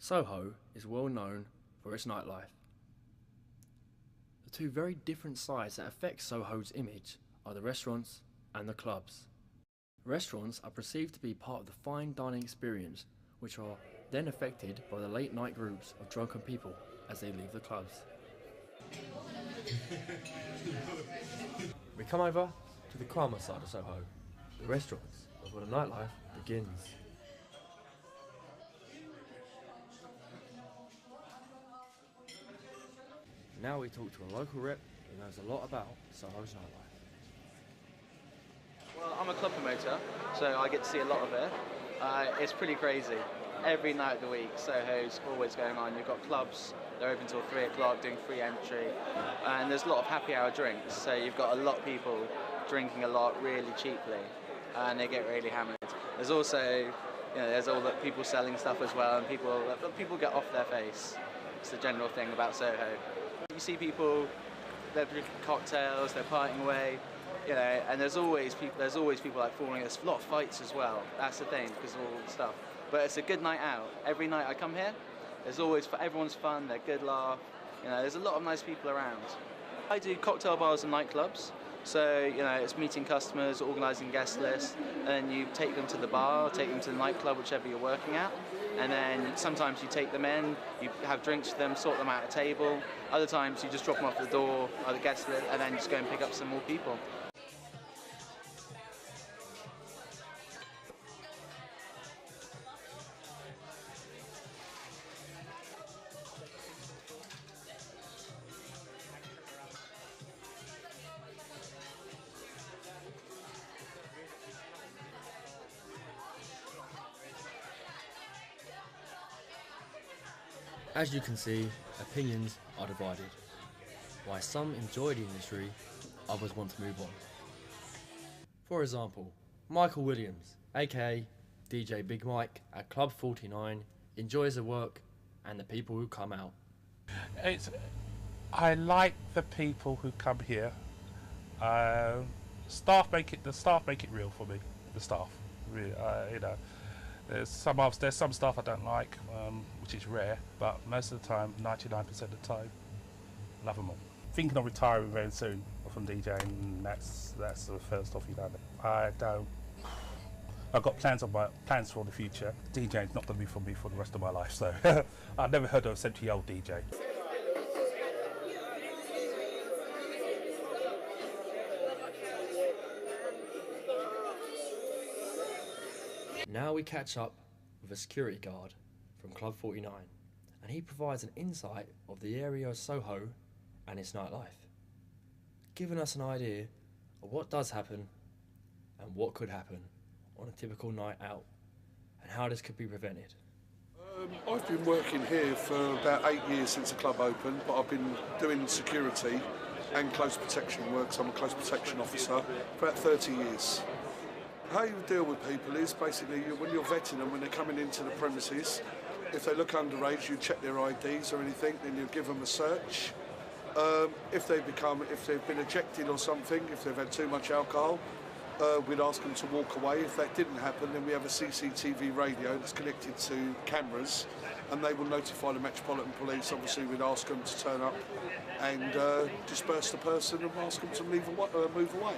Soho is well known for its nightlife. The two very different sides that affect Soho's image are the restaurants and the clubs. Restaurants are perceived to be part of the fine dining experience, which are then affected by the late night groups of drunken people as they leave the clubs. We come over to the calmer side of Soho, the restaurants, where the nightlife begins. Now we talk to a local rep who knows a lot about Soho's nightlife. Well, I'm a club promoter, so I get to see a lot of it. It's pretty crazy. Every night of the week, Soho's always going on. You've got clubs, they're open till 3 o'clock, doing free entry. And there's a lot of happy hour drinks, so you've got a lot of people drinking a lot really cheaply, and they get really hammered. There's also, there's all the people selling stuff as well, and people get off their face. It's the general thing about Soho. You see people, they're drinking cocktails, they're partying away, and there's always people like falling. There's a lot of fights as well. That's the thing, because of all the stuff. But it's a good night out. Every night I come here, everyone's fun. They're good laugh. There's a lot of nice people around. I do cocktail bars and nightclubs. So, it's meeting customers, organising guest lists, and you take them to the bar, take them to the nightclub, whichever you're working at, and then sometimes you take them in, you have drinks for them, sort them out at a table. Other times you just drop them off the door or the guest list, and then just go and pick up some more people. As you can see, opinions are divided. While some enjoy the industry, others want to move on. For example, Michael Williams, aka DJ Big Mike at Club 49, enjoys the work and the people who come out. I like the people who come here. The staff make it real for me. The staff, really, There's some stuff I don't like, which is rare, but most of the time, 99% of the time, love them all. Thinking of retiring very soon from DJing. That's the first off I don't. I've got plans for the future. DJing's not going to be for me for the rest of my life, so I've never heard of a 70-year-old DJ. Now we catch up with a security guard from Club 49, and he provides an insight of the area of Soho and its nightlife, giving us an idea of what does happen and what could happen on a typical night out, and how this could be prevented. I've been working here for about 8 years since the club opened, but I've been doing security and close protection work, so I'm a close protection officer for about 30 years. How you deal with people is basically when you're vetting them, when they're coming into the premises, if they look underage, you check their IDs or anything, then you give them a search. If they've been ejected or something, if they've had too much alcohol, we'd ask them to walk away. If that didn't happen, then we have a CCTV radio that's connected to cameras, and they will notify the Metropolitan Police. Obviously, we'd ask them to turn up and disperse the person and ask them to move away.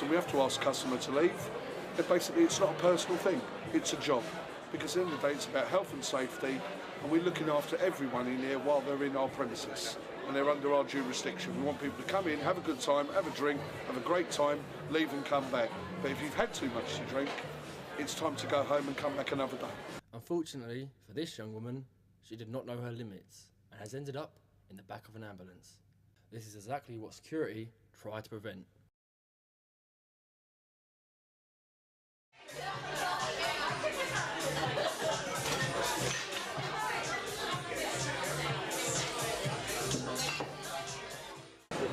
And we have to ask the customer to leave. But basically, it's not a personal thing, it's a job. Because at the end of the day, it's about health and safety, and we're looking after everyone in here while they're in our premises, and they're under our jurisdiction. We want people to come in, have a good time, have a drink, have a great time, leave and come back. But if you've had too much to drink, it's time to go home and come back another day. Unfortunately for this young woman, she did not know her limits and has ended up in the back of an ambulance. This is exactly what security tried to prevent.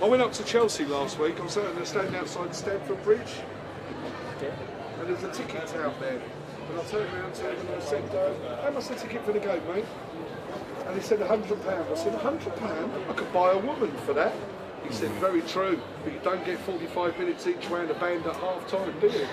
I went up to Chelsea last week. I was standing outside Stamford Bridge, and there's a ticket out there. And I turned around to him and I said, how much the ticket for the game, mate? And he said £100. I said, £100? I could buy a woman for that. He said, very true, but you don't get 45 minutes each round of band at half time, do you?